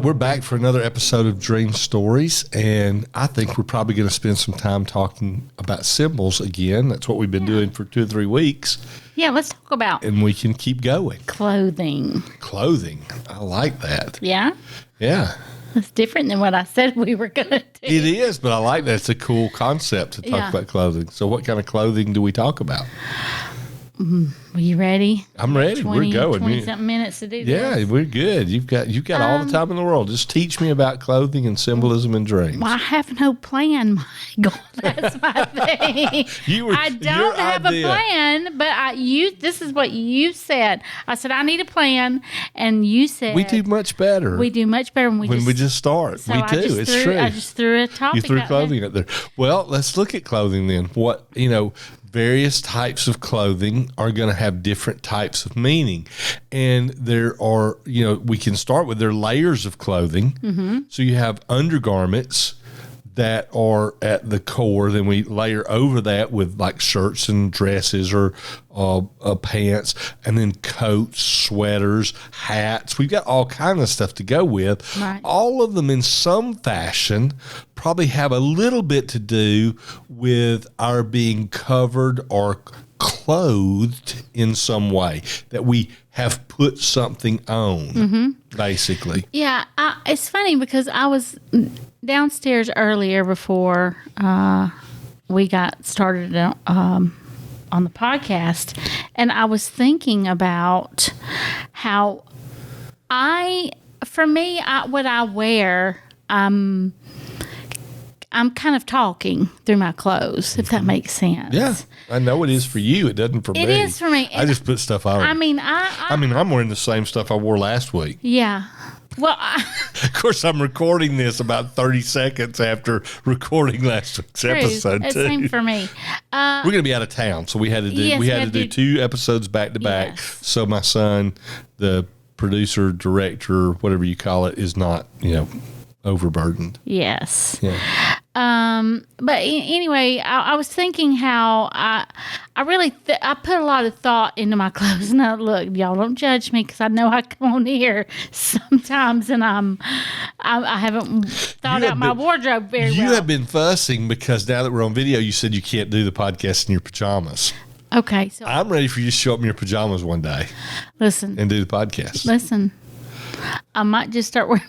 right, we're back for another episode of Dream Stories, and I think we're probably going to spend some time talking about symbols again. That's what we've been doing for 2 or 3 weeks. Yeah, let's talk about And we can keep going. clothing. Clothing. I like that. Yeah? Yeah. That's different than what I said we were going to do. It is, but I like that. It's a cool concept to talk about clothing. So what kind of clothing do we talk about? Are you ready? I'm ready. We're going. 20-something minutes to do Yeah, this. we're good. You've got all the time in the world. Just teach me about clothing and symbolism and dreams. Well, I have no plan, Michael. That's my thing. I don't have a plan, but this is what you said. I said, I need a plan, and you said... We do much better. We do much better when we just start. So we do. It's true. I just threw a topic You threw out clothing out there. Well, let's look at clothing then. Various types of clothing are going to have different types of meaning. And there are, we can start with their layers of clothing. Mm-hmm. So you have undergarments that are at the core. Then we layer over that with like shirts and dresses or pants, and then coats, sweaters, hats. We've got all kinds of stuff to go with. Right. All of them in some fashion probably have a little bit to do with our being covered or clothed in some way, that we have put something on, basically. Yeah, it's funny because I was downstairs earlier before we got started on the podcast, and I was thinking about how what I wear, I'm kind of talking through my clothes, if that makes sense. Yeah, I know it is for you. It doesn't for me. It is for me. I just put stuff on. I mean, I'm wearing the same stuff I wore last week. Yeah. Well, of course, I'm recording this about 30 seconds after recording last week's episode, too. Same for me. We're going to be out of town, so we had to do 2 episodes back to back. So my son, the producer, director, whatever you call it, is not, overburdened. Yes. Yeah. But anyway, I was thinking how I really I put a lot of thought into my clothes. Now, look, y'all don't judge me because I know I come on here sometimes and I haven't thought out my wardrobe very well. You have been fussing because now that we're on video, you said you can't do the podcast in your pajamas. Okay, so I'm ready for you to show up in your pajamas one day. Listen. And do the podcast. Listen. I might just start wearing,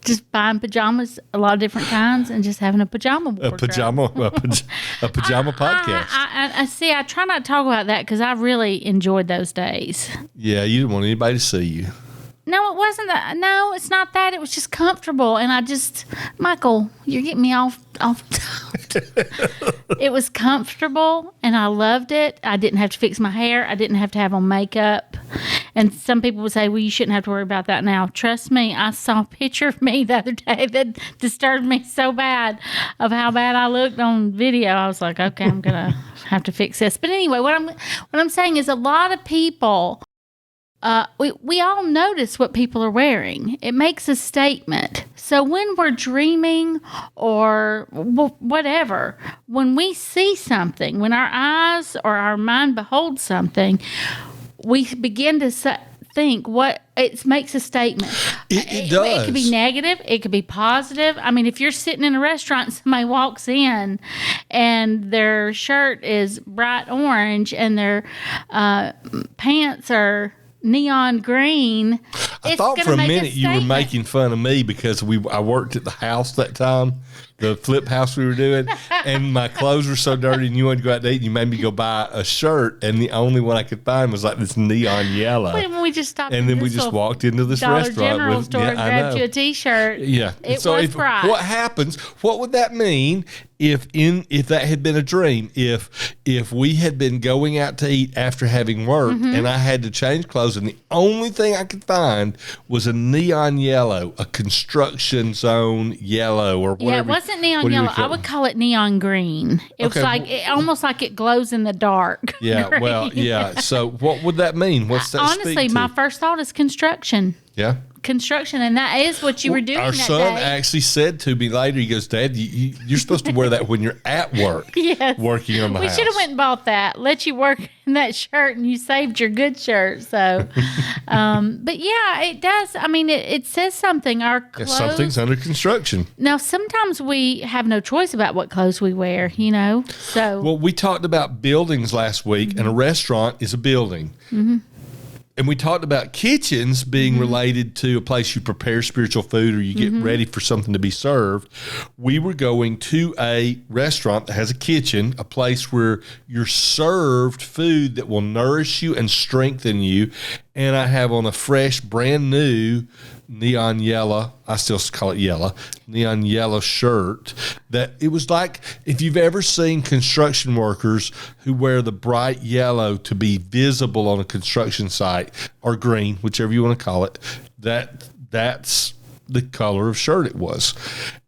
just buying pajamas, a lot of different kinds, and just having a pajama wardrobe. A pajama podcast. I see. I try not to talk about that because I really enjoyed those days. Yeah, you didn't want anybody to see you. No, it wasn't that. No, it's not that. It was just comfortable, and Michael, you're getting me off. It was comfortable, and I loved it. I didn't have to fix my hair. I didn't have to have on makeup. And some people would say, well, you shouldn't have to worry about that now. Trust me, I saw a picture of me the other day that disturbed me so bad of how bad I looked on video. I was like, okay, I'm going to have to fix this. But anyway, what I'm saying is a lot of people, we all notice what people are wearing. It makes a statement. So when we're dreaming or whatever, when we see something, when our eyes or our mind beholds something, we begin to think what it makes a statement. It does. It could be negative. It could be positive. I mean, if you're sitting in a restaurant and somebody walks in and their shirt is bright orange and their pants are neon green, I thought for a minute you were making fun of me because I worked at the house that time, the flip house we were doing, and my clothes were so dirty and you wanted to go out to eat and you made me go buy a shirt, and the only one I could find was like this neon yellow. We just stopped and then we just walked into this Dollar restaurant General store and grabbed you a t-shirt. Yeah. It so was bright. What happens, what would that mean if that had been a dream, if we had been going out to eat after having worked and I had to change clothes and the only thing I could find was a neon yellow, a construction zone yellow or whatever. Yeah, it wasn't neon yellow. I would call it neon green. It was almost like it glows in the dark. Yeah, well, yeah. So what would that mean? What's that Honestly, my first thought is construction. Yeah. construction, and that is what you were doing. Our that son day. actually said to me later, he goes, Dad, you're supposed to wear that when you're at work, Yes. working on the house. We should have went and bought that. Let you work in that shirt, and you saved your good shirt. So, but yeah, it does. I mean, it says something. Our clothes. Something's under construction. Now, sometimes we have no choice about what clothes we wear, So, Well, we talked about buildings last week, and a restaurant is a building. Mm-hmm. And we talked about kitchens being related to a place you prepare spiritual food or you get ready for something to be served. We were going to a restaurant that has a kitchen, a place where you're served food that will nourish you and strengthen you. And I have on a fresh, brand new neon yellow, I still call it yellow, neon yellow shirt that it was like, if you've ever seen construction workers who wear the bright yellow to be visible on a construction site, or green, whichever you want to call it, that's the color of shirt it was.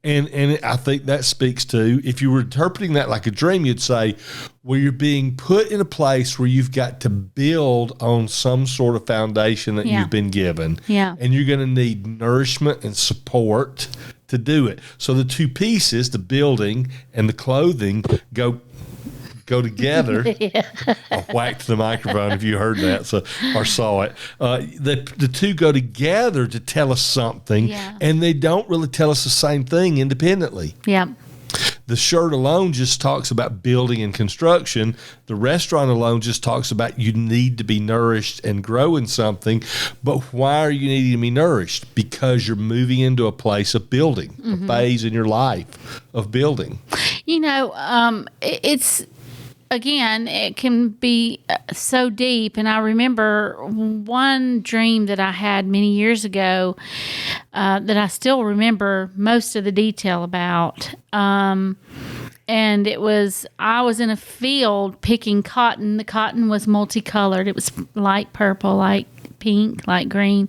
And I think that speaks to, if you were interpreting that like a dream, you'd say, well, you're being put in a place where you've got to build on some sort of foundation that you've been given. Yeah. And you're going to need nourishment and support to do it. So the two pieces, the building and the clothing, go together. I whacked the microphone if you heard that or saw it. The two go together to tell us something, and they don't really tell us the same thing independently. Yeah. The shirt alone just talks about building and construction. The restaurant alone just talks about you need to be nourished and grow in something. But why are you needing to be nourished? Because you're moving into a place of building, a phase in your life of building. It's... Again, it can be so deep. And I remember one dream that I had many years ago that I still remember most of the detail about. And it was, I was in a field picking cotton. The cotton was multicolored. It was light purple, light pink, light green.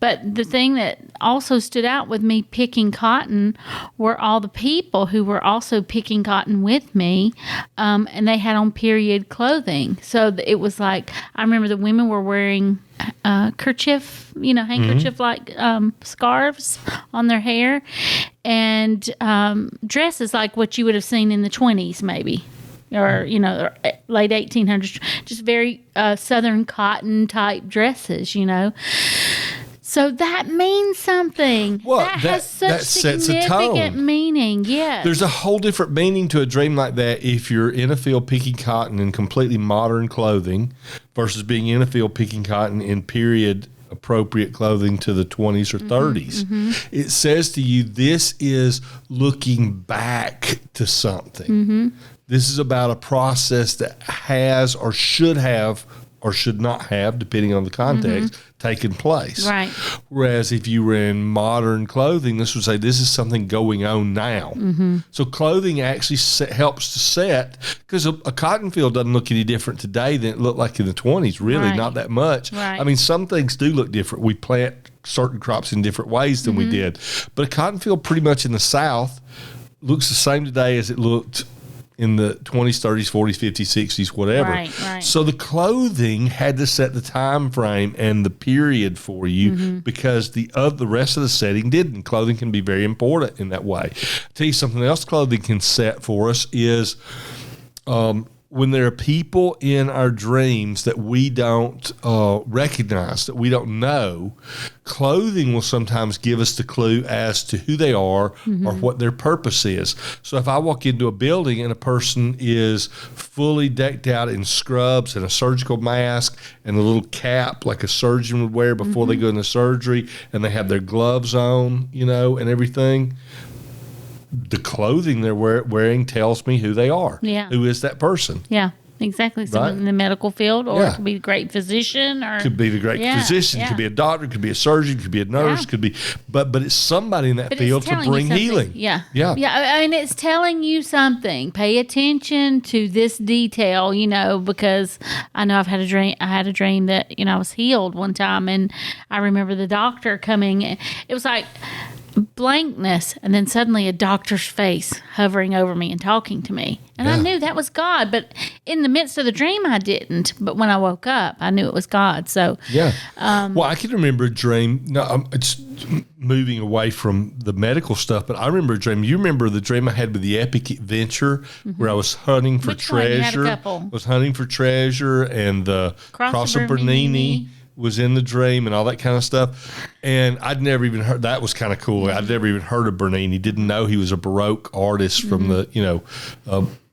But the thing that also stood out with me picking cotton were all the people who were also picking cotton with me, and they had on period clothing. So it was like, I remember the women were wearing handkerchief like scarves on their hair, and dresses like what you would have seen in the 20s maybe. Or late 1800s, just very Southern cotton type dresses, So that means something. Well, that has such significant meaning. Yes. There's a whole different meaning to a dream like that if you're in a field picking cotton in completely modern clothing versus being in a field picking cotton in period appropriate clothing to the 20s or 30s. It says to you, this is looking back to something. This is about a process that has or should have or should not have, depending on the context, taken place. Right. Whereas if you were in modern clothing, this would say this is something going on now. So clothing actually helps to set, because a cotton field doesn't look any different today than it looked like in the 20s, really, not that much. Right. I mean, some things do look different. We plant certain crops in different ways than we did. But a cotton field pretty much in the South looks the same today as it looked in the 20s, 30s, 40s, 50s, 60s, whatever. Right. So the clothing had to set the time frame and the period for you because the rest of the setting didn't. Clothing can be very important in that way. I'll tell you something else clothing can set for us is when there are people in our dreams that we don't recognize, that we don't know, clothing will sometimes give us the clue as to who they are or what their purpose is. So if I walk into a building and a person is fully decked out in scrubs and a surgical mask and a little cap like a surgeon would wear before they go into surgery, and they have their gloves on, and everything, the clothing they're wearing tells me who they are. Yeah. Who is that person? Yeah, exactly. Someone in the medical field, or it could be a great physician, or could be the great physician, could be a doctor, could be a surgeon, could be a nurse, could be, but it's somebody in that field to bring healing. Yeah. I mean, it's telling you something. Pay attention to this detail, because I know I've had a dream. I had a dream that I was healed one time, and I remember the doctor coming. It was like, blankness, and then suddenly a doctor's face hovering over me and talking to me. And I knew that was God, but in the midst of the dream, I didn't. But when I woke up, I knew it was God. So well, I can remember a dream. No, it's moving away from the medical stuff, but I remember a dream. You remember the dream I had with the epic adventure where I was hunting for treasure. You had a couple. I was hunting for treasure, and the Cross of Bernini was in the dream and all that kind of stuff. And I'd never even heard, that was kind of cool. I'd never even heard of Bernini. Didn't know he was a Baroque artist from the,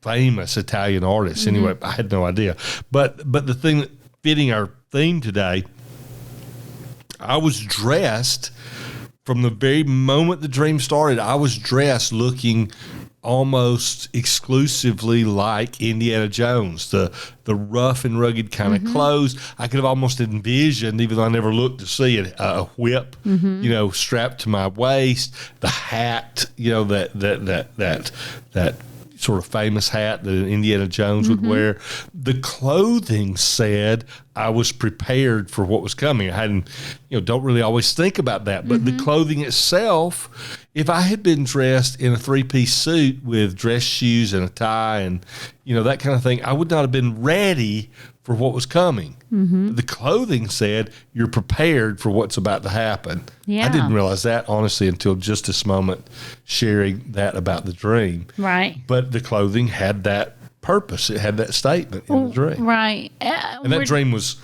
famous Italian artist. Anyway, I had no idea. But the thing that fitting our theme today, I was dressed from the very moment the dream started. I was dressed looking almost exclusively like Indiana Jones, the rough and rugged kind of clothes. I could have almost envisioned, even though I never looked to see it, a whip, strapped to my waist, the hat, that sort of famous hat that Indiana Jones would wear. The clothing said I was prepared for what was coming. I hadn't, don't really always think about that, but the clothing itself, if I had been dressed in a 3-piece suit with dress shoes and a tie and, that kind of thing, I would not have been ready for what was coming. The clothing said you're prepared for what's about to happen. Yeah. I didn't realize that, honestly, until just this moment sharing that about the dream. Right. But the clothing had that purpose. It had that statement in the dream. Right. And that dream was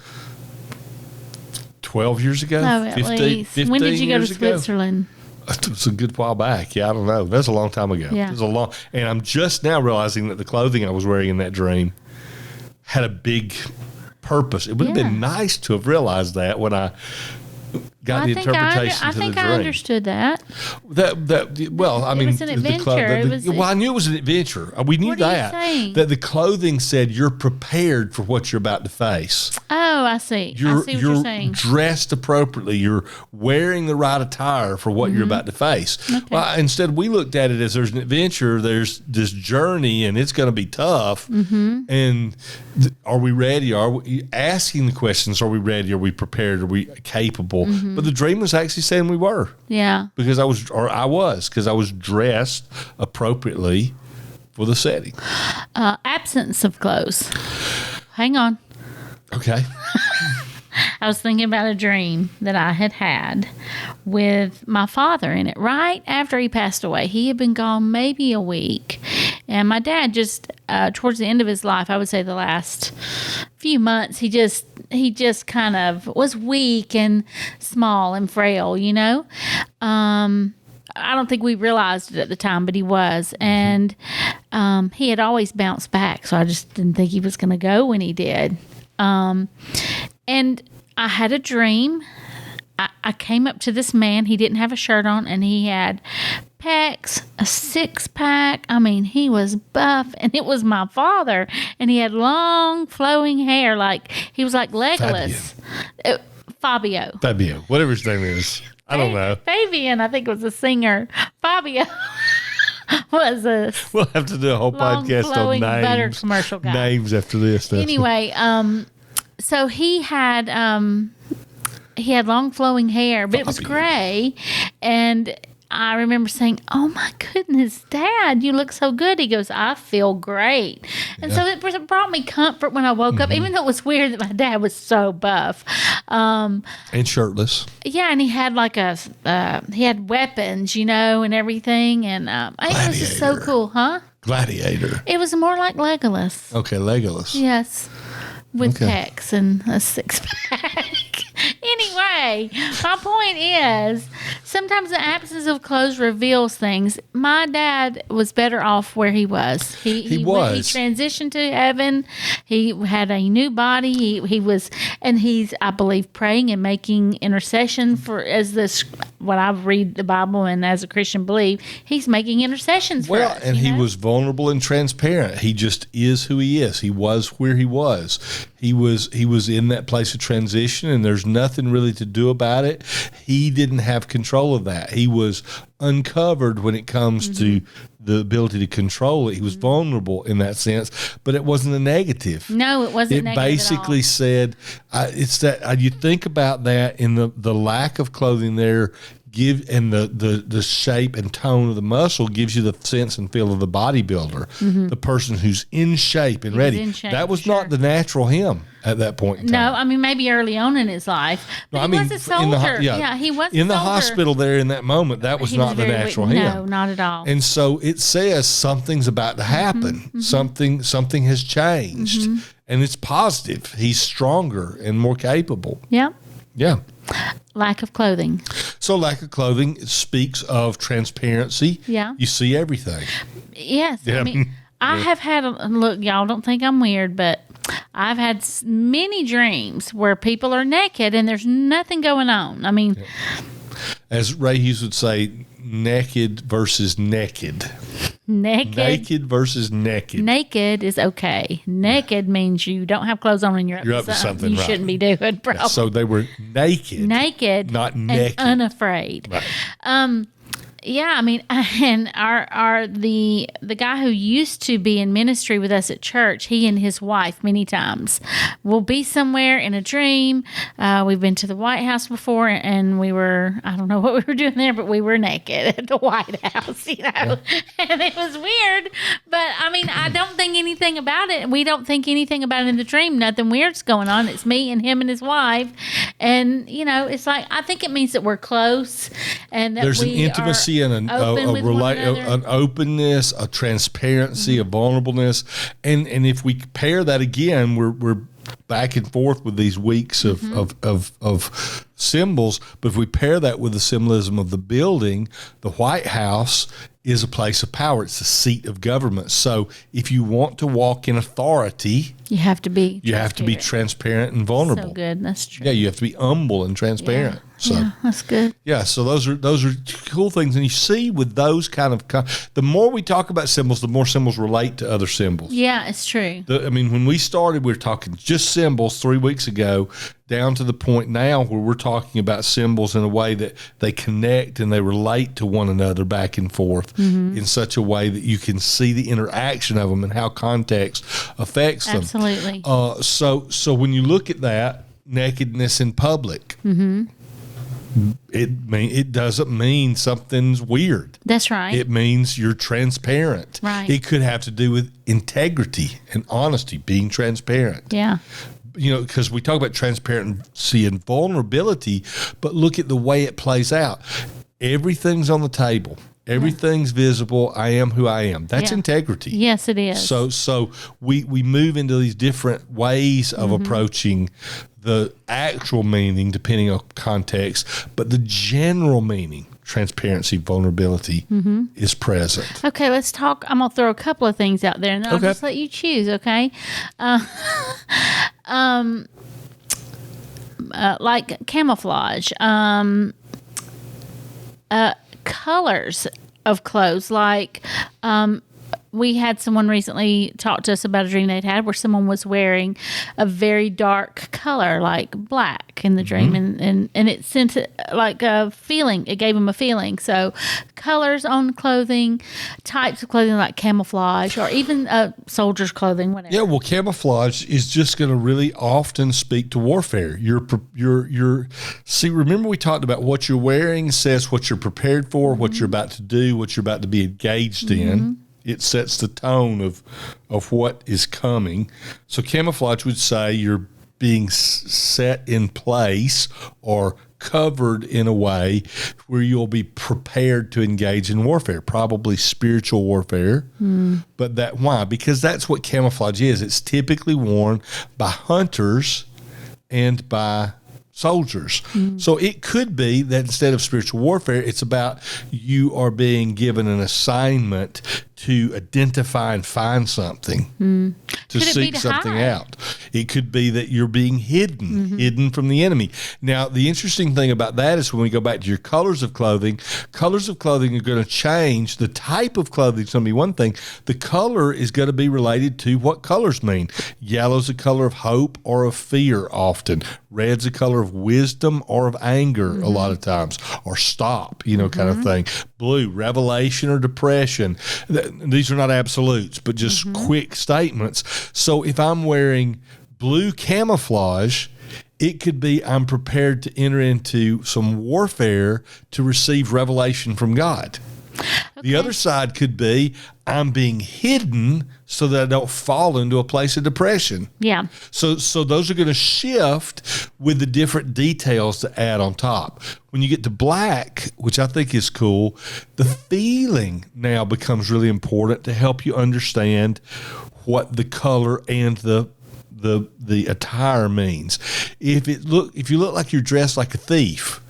12 years ago? No, at 15 when did you go to years ago? Switzerland? It was a good while back. Yeah, I don't know. That's a long time ago. Yeah. It was and I'm just now realizing that the clothing I was wearing in that dream had a big purpose. It would have been nice to have realized that when I got the interpretation I to the dream. think I understood that. It was an adventure. I knew it was an adventure. We knew What are you saying? that the clothing said you're prepared for what you're about to face. Oh, I see. I see what you're saying. Dressed appropriately. You're wearing the right attire for what you're about to face. Okay. Well, instead, we looked at it as there's an adventure, there's this journey, and it's going to be tough. And are we ready? Are we asking the questions? Are we ready? Are we prepared? Are we capable? But the dream was actually saying we were. Yeah. Because I was dressed appropriately for the setting. Absence of clothes. Hang on. Okay. I was thinking about a dream that I had with my father in it right after he passed away. He had been gone maybe a week. And my dad just, towards the end of his life, I would say the last few months, he just kind of was weak and small and frail, I don't think we realized it at the time, but he was. And he had always bounced back, so I just didn't think he was going to go when he did. And I had a dream. I came up to this man. He didn't have a shirt on, and he had pecs, a 6-pack. I mean, he was buff, and it was my father. And he had long, flowing hair, like he was like Legolas. Fabio, whatever his name is. I don't know. Fabian, I think, was a singer. Fabio was a We'll have to do a whole podcast on names. Butter commercial guy. Names after this. Anyway, so he had long flowing hair, but it was gray. And I remember saying, "Oh my goodness, Dad, you look so good." He goes, "I feel great." And so it brought me comfort when I woke up, even though it was weird that my dad was so buff. And shirtless. Yeah, and he had he had weapons, and everything. And it was just so cool, huh? Gladiator. It was more like Legolas. Okay, Legolas. Yes. With pecs and a 6-pack. Anyway, my point is, sometimes the absence of clothes reveals things. My dad was better off where he was. He transitioned to heaven. He had a new body. He was, and he's, I believe, praying and making intercession for, what I read the Bible and as a Christian believe, he's making intercessions for us. And he was vulnerable and transparent. He just is who he is. He was where he was. He was in that place of transition, and there's nothing really to do about it. He didn't have control of that. He was uncovered when it comes to the ability to control it. He was vulnerable in that sense, but it wasn't a negative. No, it wasn't negative. It basically said, it's that you think about that in the lack of clothing there the shape and tone of the muscle gives you the sense and feel of the bodybuilder, the person who's in shape and ready. That was not the natural him at that point in time. No, I mean, maybe early on in his life. But he was a soldier. He was in a the soldier. hospital there in that moment. That was not the natural him. No, not at all. And so it says something's about to happen. Something has changed, and it's positive. He's stronger and more capable. Yeah. Yeah. Lack of clothing. So lack of clothing speaks of transparency. Yeah. You see everything. Yes. Yeah. I mean, I have had, look, y'all don't think I'm weird, but I've had many dreams where people are naked and there's nothing going on. I mean, as Ray Hughes would say, naked versus naked. Naked versus naked. Naked is okay. Naked means you don't have clothes on and you're up to something you shouldn't be doing. Probably. Yeah, so they were naked. Naked. Not naked. And unafraid. Right. Yeah, I mean, and the guy who used to be in ministry with us at church, he and his wife many times will be somewhere in a dream. We've been to the White House before, and I don't know what we were doing there, but we were naked at the White House, and it was weird. But I mean, I don't think anything about it. We don't think anything about it in the dream. Nothing weird's going on. It's me and him and his wife, and it's like I think it means that we're close and that there's an intimacy and an openness, a transparency, a vulnerableness, and if we pair that again, we're back and forth with these weeks of symbols. But if we pair that with the symbolism of the building, the White House is a place of power. It's a seat of government. So if you want to walk in authority, you have to be transparent and vulnerable. So good. That's true. Yeah, you have to be humble and transparent. Yeah. So that's good. Yeah, so those are cool things, and you see with those kind of the more we talk about symbols, the more symbols relate to other symbols. Yeah, it's true. When we started, we were talking just symbols 3 weeks ago, down to the point now where we're talking about symbols in a way that they connect and they relate to one another back and forth in such a way that you can see the interaction of them and how context affects them. Absolutely. So when you look at that nakedness in public. It doesn't mean something's weird. That's right. It means you're transparent. Right. It could have to do with integrity and honesty, being transparent. Yeah. Because we talk about transparency and vulnerability, but look at the way it plays out. Everything's on the table. Everything's visible. I am who I am. That's integrity. Yes, it is. So we move into these different ways of approaching the actual meaning depending on context, but the general meaning, transparency, vulnerability, is present. Okay, let's talk. I'm going to throw a couple of things out there, and then I'll just let you choose, okay? Like camouflage, colors of clothes, like we had someone recently talk to us about a dream they'd had where someone was wearing a very dark color, like black in the dream, and it sent like a feeling. It gave them a feeling. So colors on clothing, types of clothing like camouflage, or even soldier's clothing, whatever. Yeah, well, camouflage is just going to really often speak to warfare. See, remember we talked about what you're wearing says what you're prepared for, what you're about to do, what you're about to be engaged in. It sets the tone of what is coming. So camouflage would say you're being set in place or covered in a way where you'll be prepared to engage in warfare, probably spiritual warfare. But why? Because that's what camouflage is. It's typically worn by hunters and by soldiers. So it could be that instead of spiritual warfare, it's about you are being given an assignment to identify and find something, to seek something out. It could be that you're being hidden from the enemy. Now, the interesting thing about that is when we go back to your colors of clothing are going to change. The type of clothing is going to be one thing. The color is going to be related to what colors mean. Yellow's a color of hope or of fear often. Red's a color of wisdom or of anger a lot of times, or stop, kind of thing. Blue, revelation or depression. These are not absolutes, but just quick statements. So if I'm wearing blue camouflage, It could be I'm prepared to enter into some warfare to receive revelation from God. The other side could be I'm being hidden so that I don't fall into a place of depression. Yeah. So those are going to shift with the different details to add on top. When you get to black, which I think is cool, the feeling now becomes really important to help you understand what the color and the attire means. If you look like you're dressed like a thief,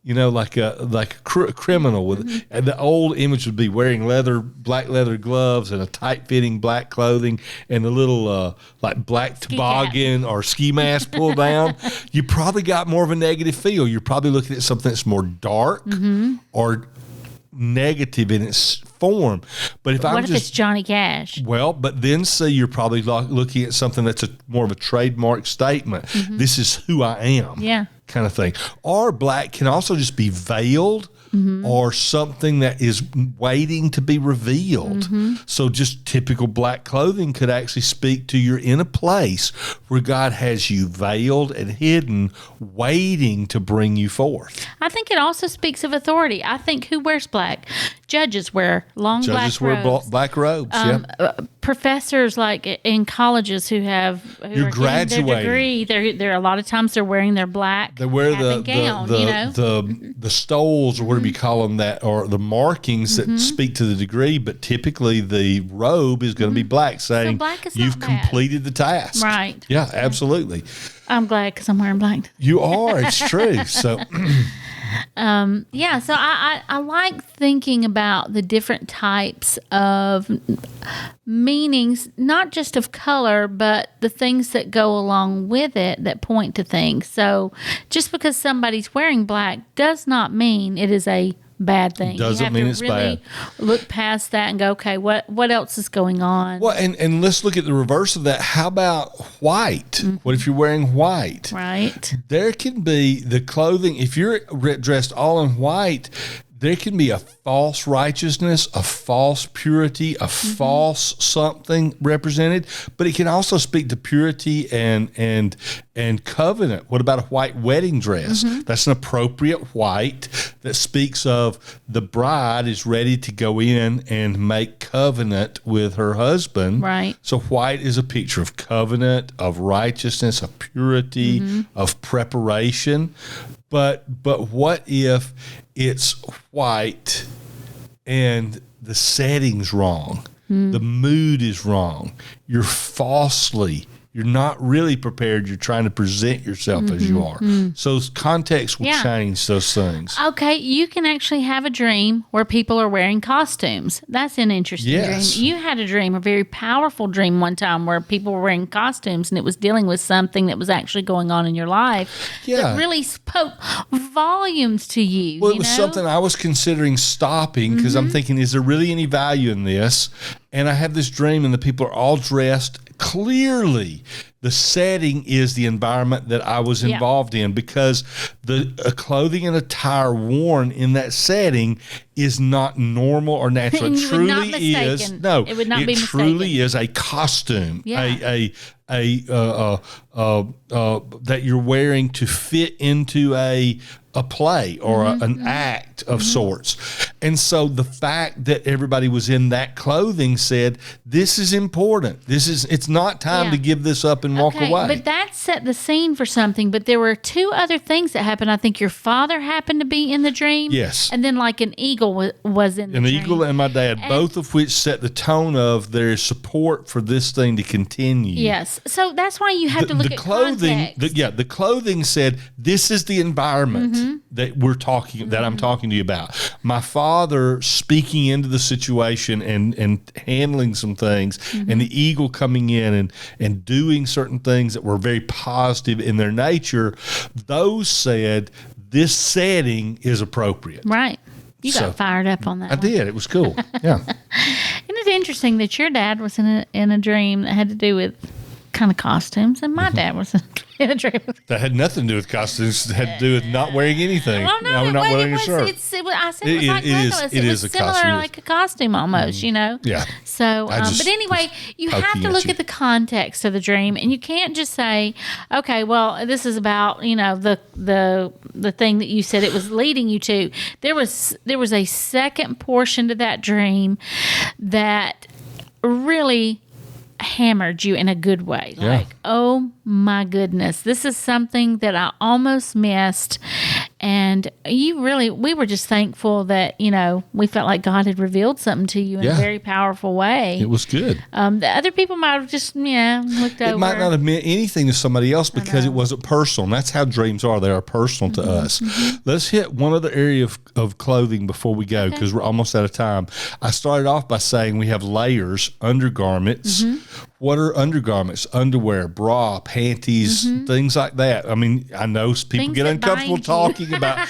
like a criminal with, and the old image would be wearing black leather gloves and a tight fitting black clothing and a little like black toboggan or ski mask pulled down. You probably got more of a negative feel. You're probably looking at something that's more dark or negative in its form. But what if it's Johnny Cash? Well, but then you're probably looking at something that's more of a trademark statement. This is who I am. Yeah. Kind of thing. Or black can also just be veiled or something that is waiting to be revealed. So just typical black clothing could actually speak to you're in a place where God has you veiled and hidden, waiting to bring you forth. I think it also speaks of authority. I think who wears black? Judges wear long Judges black robes. wear black robes, professors like in colleges who are getting their degree, they're a lot of times they're wearing their black. They wear the stoles or whatever you call them, that or the markings that speak to the degree, but typically the robe is going to be black, saying black is you've not bad. completed the task. Right. Yeah, absolutely. I'm glad because I'm wearing black. You are. It's true. So. So I like thinking about the different types of meanings, not just of color, but the things that go along with it that point to things. So just because somebody's wearing black does not mean it is a bad thing. Doesn't mean it's really bad. Look past that and go, okay, what else is going on? Well, and let's look at the reverse of that. How about white? What if you're wearing white? Right. There can be the clothing. If you're dressed all in white, there can be a false righteousness, a false purity, a false something represented, but it can also speak to purity and covenant. What about a white wedding dress? That's an appropriate white that speaks of the bride is ready to go in and make covenant with her husband. Right. So white is a picture of covenant, of righteousness, of purity, of preparation. But what if it's white and the setting's wrong? The mood is wrong. You're not really prepared. You're trying to present yourself as you are. So context will change those things. Okay, you can actually have a dream where people are wearing costumes. That's an interesting dream. You had a dream, a very powerful dream one time where people were wearing costumes and it was dealing with something that was actually going on in your life that really spoke volumes to you. Well, it was something I was considering stopping because I'm thinking, is there really any value in this? And I have this dream and the people are all dressed. Clearly, the setting is the environment that I was involved in, because the clothing and attire worn in that setting is not normal or natural. It truly is. No, it would not be mistaken. Truly is a costume. That you're wearing to fit into a play or an act of sorts. And so the fact that everybody was in that clothing said, this is important. It's not time to give this up and walk away. But that set the scene for something. But there were two other things that happened. I think your father happened to be in the dream. Yes. And then like an eagle was in the dream. An eagle and my dad, both of which set the tone of there is support for this thing to continue. Yes. So that's why you have to look at clothing. Context. The clothing said, this is the environment that I'm talking to you about. My father speaking into the situation and handling some things, and the eagle coming in and doing certain things that were very positive in their nature. Those said, this setting is appropriate. Right. You got fired up on that. I did. It was cool. Yeah. Isn't it interesting that your dad was in a dream that had to do with kind of costumes, and my dad was in a dream. That had nothing to do with costumes. It had to do with not wearing anything. Well, no, not wearing a shirt. I said it was like necklace. It is was a similar, costume. like a costume almost, you know. Yeah. So, just but anyway, you have poking to at look you. at the context of the dream, and you can't just say, "Okay, well, this is about the thing that you said it was leading you to." There was a second portion to that dream that really hammered you in a good way. Yeah. Like, oh my goodness, this is something that I almost missed. And we were just thankful that, we felt like God had revealed something to you in a very powerful way. It was good. The other people might have just, looked over. It might not have meant anything to somebody else because it wasn't personal. And that's how dreams are. They are personal to us. Let's hit one other area of clothing before we go because we're almost out of time. I started off by saying we have layers, undergarments. What are undergarments? Underwear, bra, panties, things like that. I mean, I know people Things get that uncomfortable bind you. talking about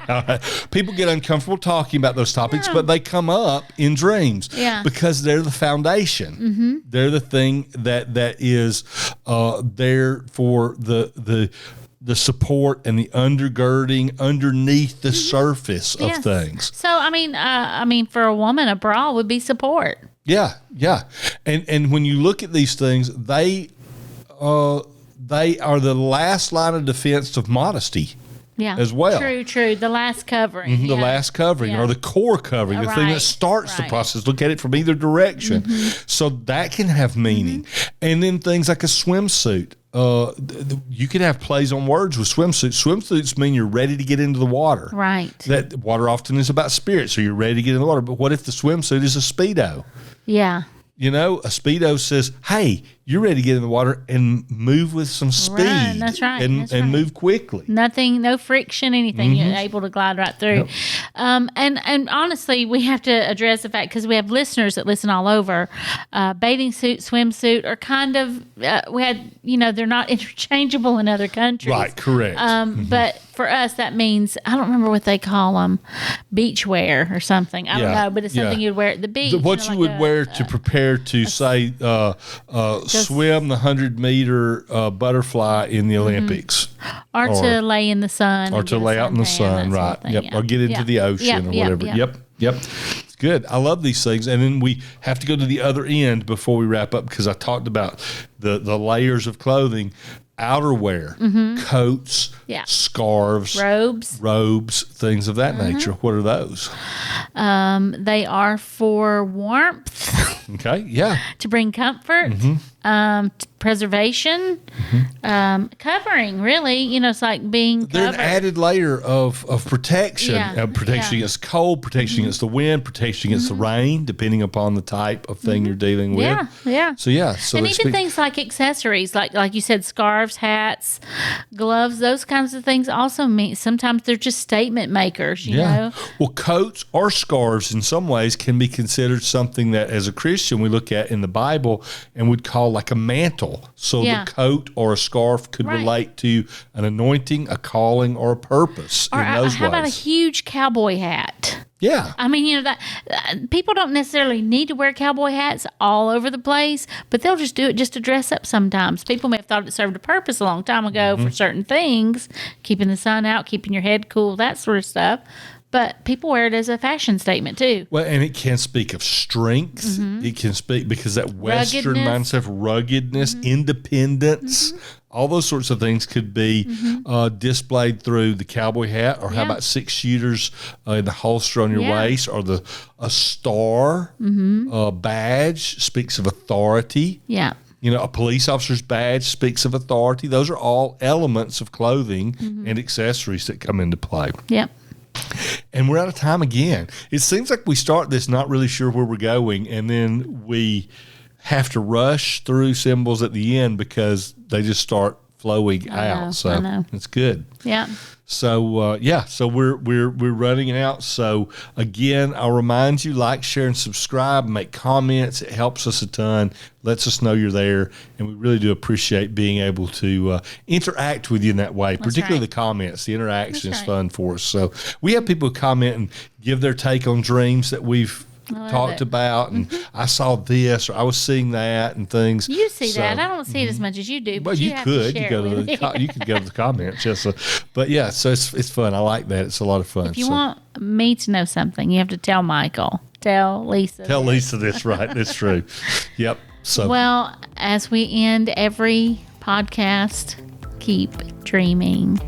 all right. People get uncomfortable talking about those topics, but they come up in dreams because they're the foundation. They're the thing that is there for the support and the undergirding underneath the surface of things. So I mean, for a woman, a bra would be support. Yeah. And when you look at these things, they are the last line of defense of modesty. Yeah, as well. True. The last covering. The last covering or the core covering, the thing that starts the process. Look at it from either direction. So that can have meaning. And then things like a swimsuit. You can have plays on words with swimsuits. Swimsuits mean you're ready to get into the water. Right. That water often is about spirit, so you're ready to get in the water. But what if the swimsuit is a Speedo? Yeah. A Speedo says, hey, you're ready to get in the water and move with some speed. Right, that's right. And move quickly. Nothing, no friction, anything. You're able to glide right through. Yep. And honestly, we have to address the fact, because we have listeners that listen all over, bathing suit, swimsuit are kind of, they're not interchangeable in other countries. Right, correct. But for us, that means, I don't remember what they call them, beach wear or something. I don't know, but it's something you'd wear at the beach. What you would wear to prepare to, say, swim the 100-meter butterfly in the Olympics. Or to lay in the sun. Or to lay out in the sun, right. Or get into the ocean or whatever. Yep. It's good. I love these things. And then we have to go to the other end before we wrap up because I talked about the layers of clothing. Outerwear, coats, scarves, robes, things of that nature. What are those? They are for warmth. Okay, yeah. To bring comfort, preservation, covering, really. It's like being They're covered. an added layer of protection. Protection against cold, protection against the wind, protection against the rain, depending upon the type of thing you're dealing with. Yeah. So, and even things like accessories, like you said, scarves, hats, gloves, those kinds of things also mean sometimes they're just statement makers, you know? Well, coats or scarves in some ways can be considered something that as a Christian we look at in the Bible and would call like a mantle. So the coat or a scarf could relate to an anointing, a calling, or a purpose in those ways. How about a huge cowboy hat? Yeah. I mean, that people don't necessarily need to wear cowboy hats all over the place, but they'll just do it just to dress up sometimes. People may have thought it served a purpose a long time ago for certain things, keeping the sun out, keeping your head cool, that sort of stuff. But people wear it as a fashion statement, too. Well, and it can speak of strength. It can speak because that Western mindset of ruggedness, independence, all those sorts of things could be displayed through the cowboy hat, or how about 6 shooters in the holster on your waist, or a star, a badge speaks of authority. Yeah. A police officer's badge speaks of authority. Those are all elements of clothing and accessories that come into play. Yep. And we're out of time again. It seems like we start this not really sure where we're going, and then we have to rush through symbols at the end because they just start flowing out. So it's good. Yeah. So so we're running out. So again, I'll remind you, like, share, and subscribe. Make comments. It helps us a ton. Lets us know you're there, and we really do appreciate being able to interact with you in that way. Particularly the comments. The interaction is fun for us. So we have people comment and give their take on dreams that we've talked about, and I saw this, or I was seeing that, and things. You see that? I don't see it as much as you do. But Well, you have could. To You share go it to with me. you could go to the comments. Yes, but yeah, so it's fun. I like that. It's a lot of fun. If you want me to know something, you have to tell Michael. Tell Lisa. Tell Lisa this, right? That's true. Yep. So well, as we end every podcast, keep dreaming.